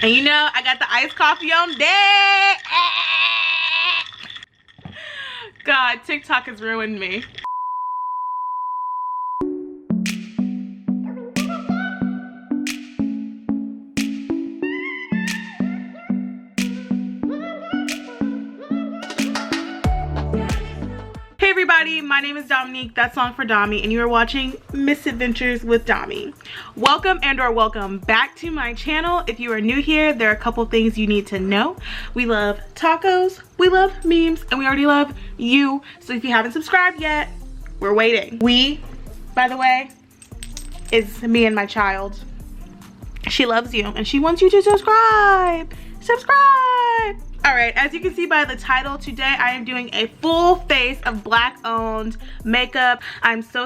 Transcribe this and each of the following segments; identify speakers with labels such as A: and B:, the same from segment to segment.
A: And you know, I got the iced coffee on deck. God, TikTok has ruined me. Hey everybody, my name is Dominique, that's long for Domi, and you are watching Misadventures with Domi. Welcome and/or welcome back to my channel. If you are new here, there are a couple things you need to know. We love tacos, we love memes, and we already love you. So if you haven't subscribed yet, we're waiting. We, by the way, is me and my child. She loves you and she wants you to subscribe. Subscribe! Alright, as you can see by the title, today I am doing a full face of black owned makeup. I'm so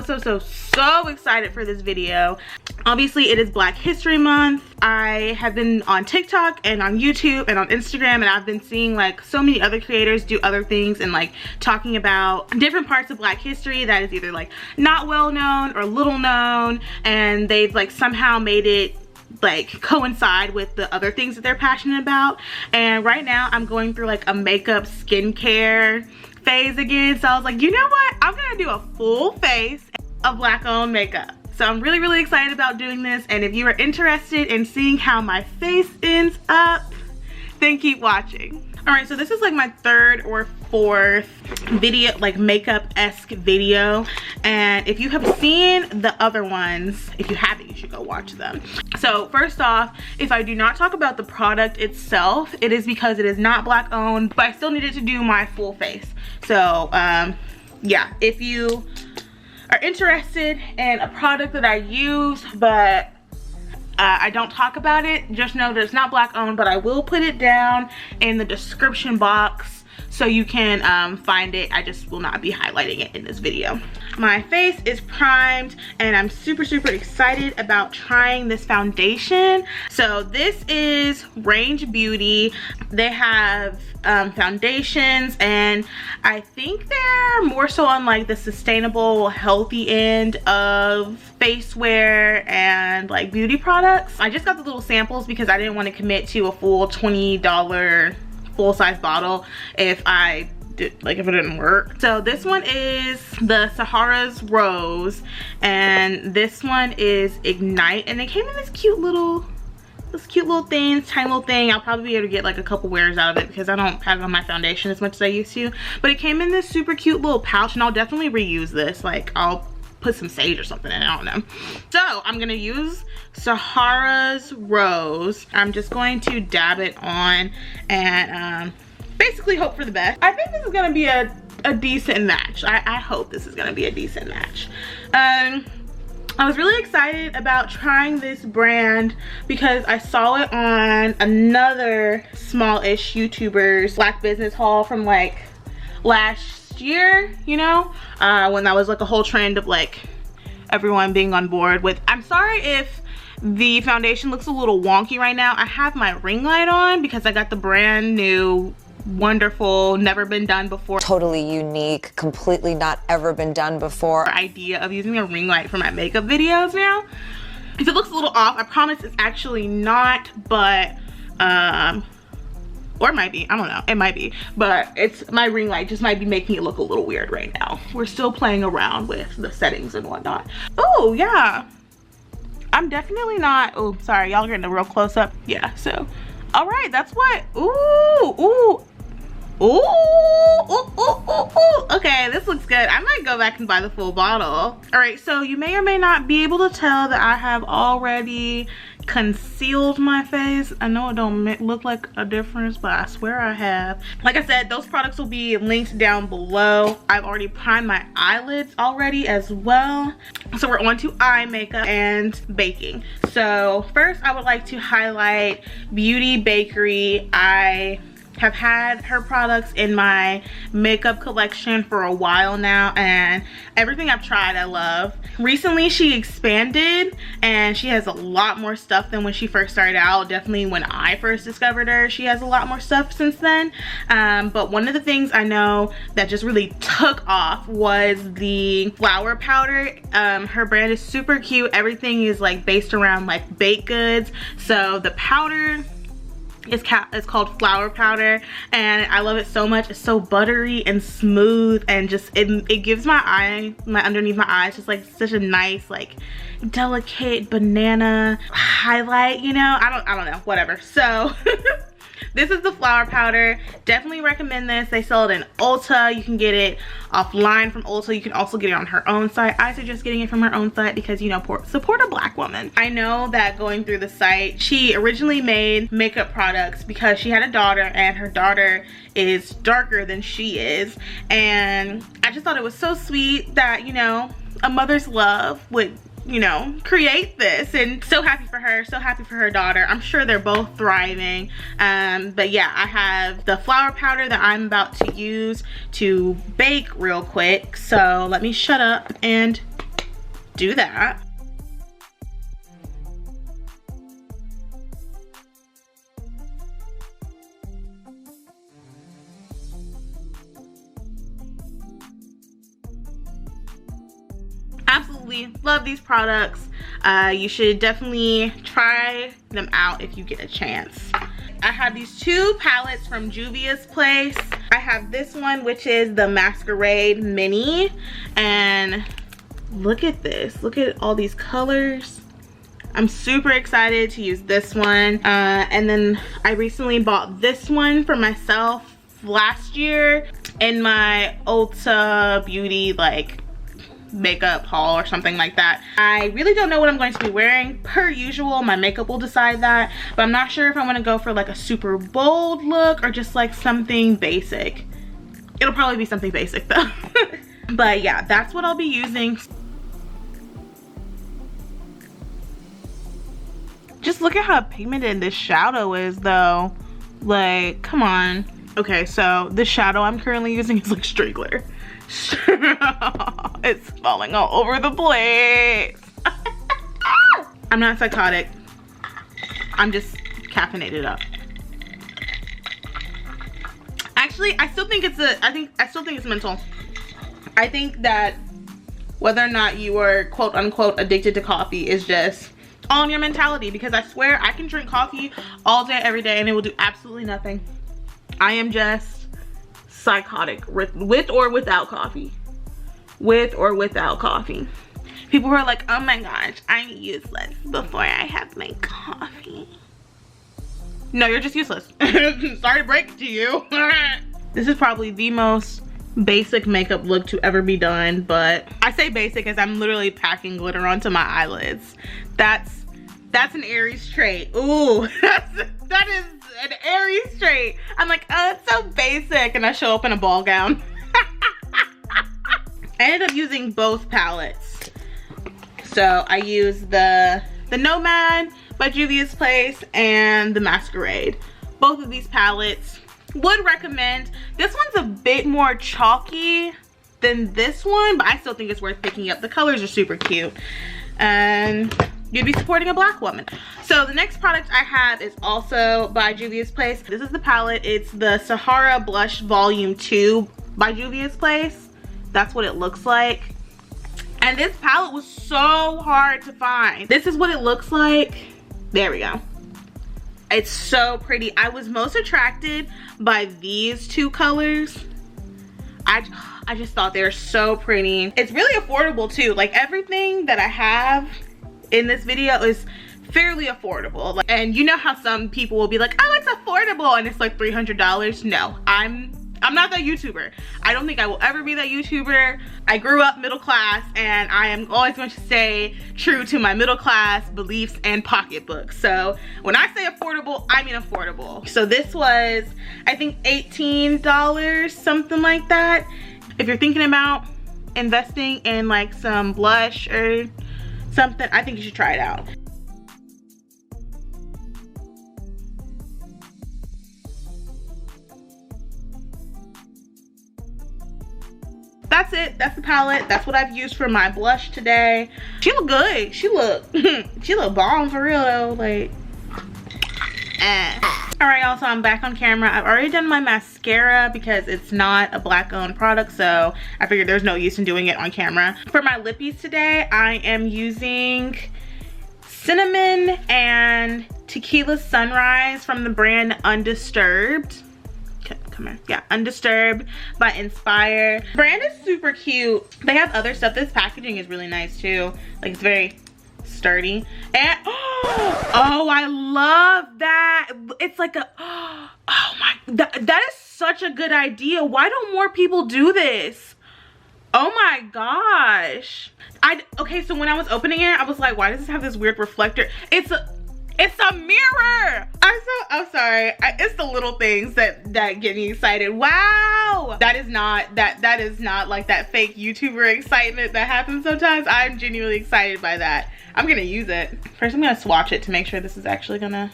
A: excited for this video. Obviously it is Black History Month. I have been on TikTok and on YouTube and on Instagram, and I've been seeing like so many other creators do other things and like talking about different parts of Black history that is either like not well known or little known, and they've like somehow made it like coincide with the other things that they're passionate about. And right now I'm going through like a makeup skincare phase again, so I was like, you know what, I'm gonna do a full face of black owned makeup. So I'm really excited about doing this, and if you are interested in seeing how my face ends up, then keep watching. All right, so this is like my third or fourth video, like makeup-esque video, and if you have seen the other ones, if you haven't, you should go watch them. So first off, if I do not talk about the product itself, it is because it is not black owned, but I still needed to do my full face. So yeah, if you are interested in a product that I use but I don't talk about it, just know that it's not black owned, but I will put it down in the description box so you can find it. I just will not be highlighting it in this video. My face is primed and I'm super excited about trying this foundation. So this is Range Beauty. They have foundations, and I think they're more so on like the sustainable, healthy end of face wear and like beauty products. I just got the little samples because I didn't want to commit to a full $20 full-size bottle if it didn't work. So this one is the Sahara's Rose, and this one is Ignite, and they came in this cute little thing, tiny little thing. I'll probably be able to get like a couple wears out of it because I don't have it on my foundation as much as I used to, but it came in this super cute little pouch, and I'll definitely reuse this. Like I'll put some sage or something in it, I don't know. So I'm gonna use Sahara's Rose. I'm just going to dab it on and basically hope for the best. I think this is gonna be a decent match. I hope this is gonna be a decent match. I was really excited about trying this brand because I saw it on another small-ish YouTuber's Black business haul from like last year, you know, when that was like a whole trend of like everyone being on board with. I'm sorry if the foundation looks a little wonky right now. I have my ring light on because I got the brand new wonderful, never been done before,
B: totally unique, completely not ever been done before
A: idea of using a ring light for my makeup videos now. If it looks a little off, I promise it's actually not, but or it might be, I don't know, it might be, but it's my ring light just might be making it look a little weird right now. We're still playing around with the settings and whatnot. Oh yeah, I'm definitely not, oh sorry, y'all are getting a real close up. Yeah, so all right, that's what, ooh. Okay, this looks good. I might go back and buy the full bottle. All right, so you may or may not be able to tell that I have already concealed my face. I know it don't look like a difference, but I swear I have. Like I said, those products will be linked down below. I've already primed my eyelids already as well. So we're on to eye makeup and baking. So first I would like to highlight Beauty Bakerie. I have had her products in my makeup collection for a while now, and everything I've tried I love. Recently she expanded and she has a lot more stuff than when she first started out. Definitely when I first discovered her, she has a lot more stuff since then. But one of the things I know that just really took off was the flour powder. Her brand is super cute. Everything is like based around like baked goods, so the powder It's called Flower Powder, and I love it so much. It's so buttery and smooth, and just it gives my underneath my eyes just like such a nice, like, delicate banana highlight, you know. I don't know, whatever. So this is the Flower Powder. Definitely recommend this. They sell it in Ulta. You can get it offline from Ulta. You can also get it on her own site. I suggest getting it from her own site because, you know, support a black woman. I know that going through the site, she originally made makeup products because she had a daughter, and her daughter is darker than she is. And I just thought it was so sweet that, you know, a mother's love would, you know, create this, and so happy for her, so happy for her daughter. I'm sure they're both thriving. But yeah, I have the Flower Powder that I'm about to use to bake real quick, so let me shut up and do that. Absolutely love these products. You should definitely try them out if you get a chance. I have these two palettes from Juvia's place. I have this one, which is the Masquerade Mini, and look at this. Look at all these colors. I'm super excited to use this one. And then I recently bought this one for myself last year in my Ulta Beauty, like, makeup haul or something like that. I really don't know what I'm going to be wearing. Per usual, my makeup will decide that, but I'm not sure if I want to go for like a super bold look or just like something basic. It'll probably be something basic though. But yeah, that's what I'll be using. Just look at how pigmented this shadow is though. Like, come on. Okay, so the shadow I'm currently using is like straight glitter. It's falling all over the place. I'm not psychotic. I'm just caffeinated up. Actually, I still think it's mental. I think that whether or not you are quote unquote addicted to coffee is just all in your mentality, because I swear I can drink coffee all day every day and it will do absolutely nothing. I am just psychotic with or without coffee. With or without coffee. People who are like, oh my gosh, I'm useless before I have my coffee. No, you're just useless. Sorry to break it to you. This is probably the most basic makeup look to ever be done, but I say basic as I'm literally packing glitter onto my eyelids. That's an Aries trait. Ooh, that is an Aries trait. I'm like, oh, it's so basic, and I show up in a ball gown. I ended up using both palettes. So I used the Nomad by Juvia's Place and the Masquerade. Both of these palettes would recommend. This one's a bit more chalky than this one, but I still think it's worth picking up. The colors are super cute, and you'd be supporting a black woman. So the next product I have is also by Juvia's Place. This is the palette. It's the Sahara Blush Volume 2 by Juvia's Place. That's what it looks like. And this palette was so hard to find. This is what it looks like. There we go. It's so pretty. I was most attracted by these two colors. I just thought they were so pretty. It's really affordable too. Like, everything that I have in this video is fairly affordable. And you know how some people will be like, oh, it's affordable, and it's like $300. No, I'm not that YouTuber. I don't think I will ever be that YouTuber. I grew up middle class, and I am always going to stay true to my middle class beliefs and pocketbook. So when I say affordable, I mean affordable. So this was, I think, $18, something like that. If you're thinking about investing in like some blush or something, I think you should try it out. That's it. That's the palette. That's what I've used for my blush today. She look good. She look she look bomb for real though. Like, Alright y'all, so I'm back on camera. I've already done my mascara because it's not a black owned product, so I figured there's no use in doing it on camera. For my lippies today, I am using cinnamon and Tequila Sunrise from the brand Undisturbed. Okay, come here. Yeah, Undisturbed by Inspire. Brand is super cute. They have other stuff. This packaging is really nice too. Like, it's very sturdy. And oh, I love that. It's like a, oh my, that is such a good idea. Why don't more people do this? Oh my gosh. Okay, so when I was opening it, I was like, why does this have this weird reflector? It's a mirror. I'm sorry. It's the little things that get me excited. Wow. That is not like that fake YouTuber excitement that happens sometimes. I'm genuinely excited by that. I'm gonna use it. First, I'm gonna swatch it to make sure this is actually gonna,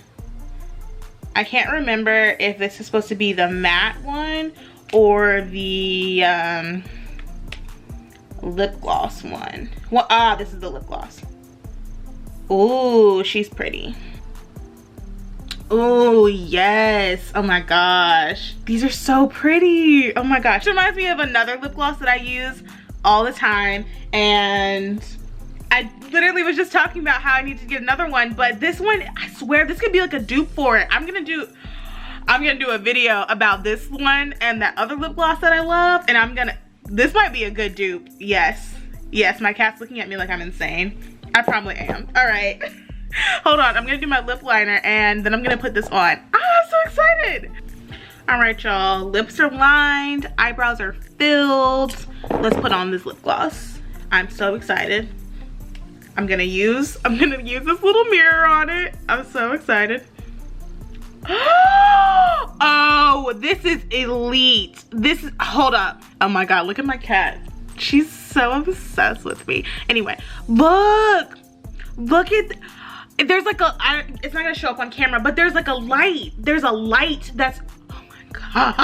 A: I can't remember if this is supposed to be the matte one or the lip gloss one. Well, this is the lip gloss. Ooh, she's pretty. Oh yes. Oh my gosh, these are so pretty. Oh my gosh, it reminds me of another lip gloss that I use all the time, and I literally was just talking about how I need to get another one, but this one, I swear this could be like a dupe for it. I'm gonna do a video about this one and that other lip gloss that I love, and this might be a good dupe. Yes, my cat's looking at me like I'm insane. I probably am. All right. Hold on, I'm gonna do my lip liner and then I'm gonna put this on. I'm so excited. All right, y'all, lips are lined, eyebrows are filled. Let's put on this lip gloss. I'm so excited. I'm gonna use this little mirror on it. I'm so excited. Oh, this is elite. Hold up. Oh my God, look at my cat. She's so obsessed with me. Anyway, look at, there's like it's not gonna show up on camera, but there's like a light. There's a light that's, oh my God,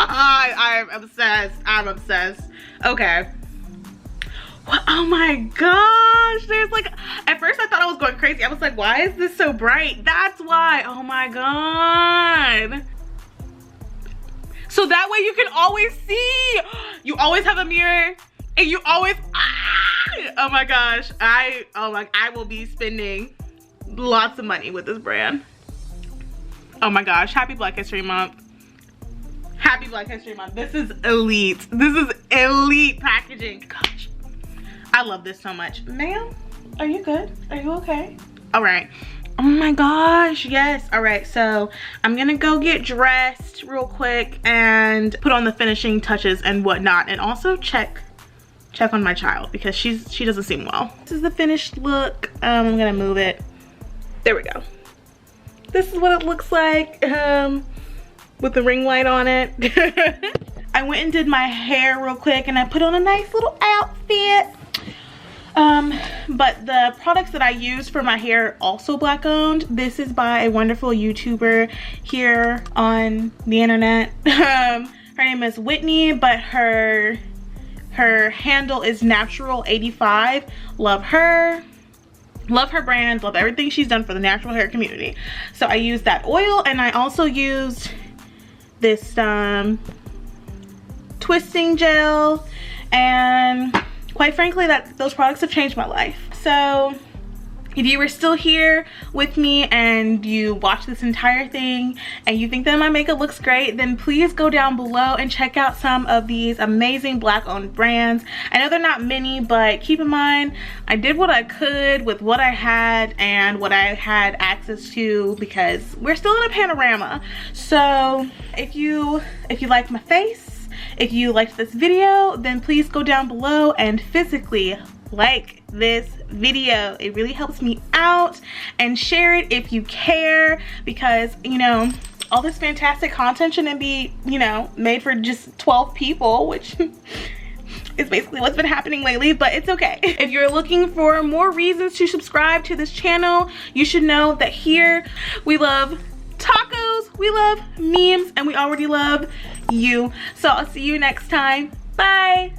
A: I'm obsessed. Okay. What? Oh my gosh, there's like, at first I thought I was going crazy. I was like, why is this so bright? That's why. Oh my God. So that way you can always see. You always have a mirror and you always, oh my gosh. I will be spending lots of money with this brand. Oh my gosh, happy Black History Month. Happy Black History Month. This is elite. This is elite packaging. Gosh, I love this so much. Ma'am, are you good? Are you okay? All right. Oh my gosh, yes. All right, so I'm gonna go get dressed real quick and put on the finishing touches and whatnot, and also check on my child because she doesn't seem well. This is the finished look. I'm gonna move it. There we go. This is what it looks like with the ring light on it. I went and did my hair real quick and I put on a nice little outfit. But the products that I use for my hair also Black owned. This is by a wonderful YouTuber here on the internet. Her name is Whitney, but her handle is Natural85. Love her. Love her brand, love everything she's done for the natural hair community. So I used that oil, and I also used this twisting gel, and quite frankly, those products have changed my life. So if you were still here with me and you watched this entire thing and you think that my makeup looks great, then please go down below and check out some of these amazing Black owned brands. I know they're not many, but keep in mind, I did what I could with what I had and what I had access to, because we're still in a panorama. So if you like my face, if you liked this video, then please go down below and physically like this video. It really helps me out, and share it if you care, because you know, all this fantastic content shouldn't be, you know, made for just 12 people, which is basically what's been happening lately, but it's okay. If you're looking for more reasons to subscribe to this channel, you should know that here we love tacos, we love memes, and we already love you. So I'll see you next time. Bye.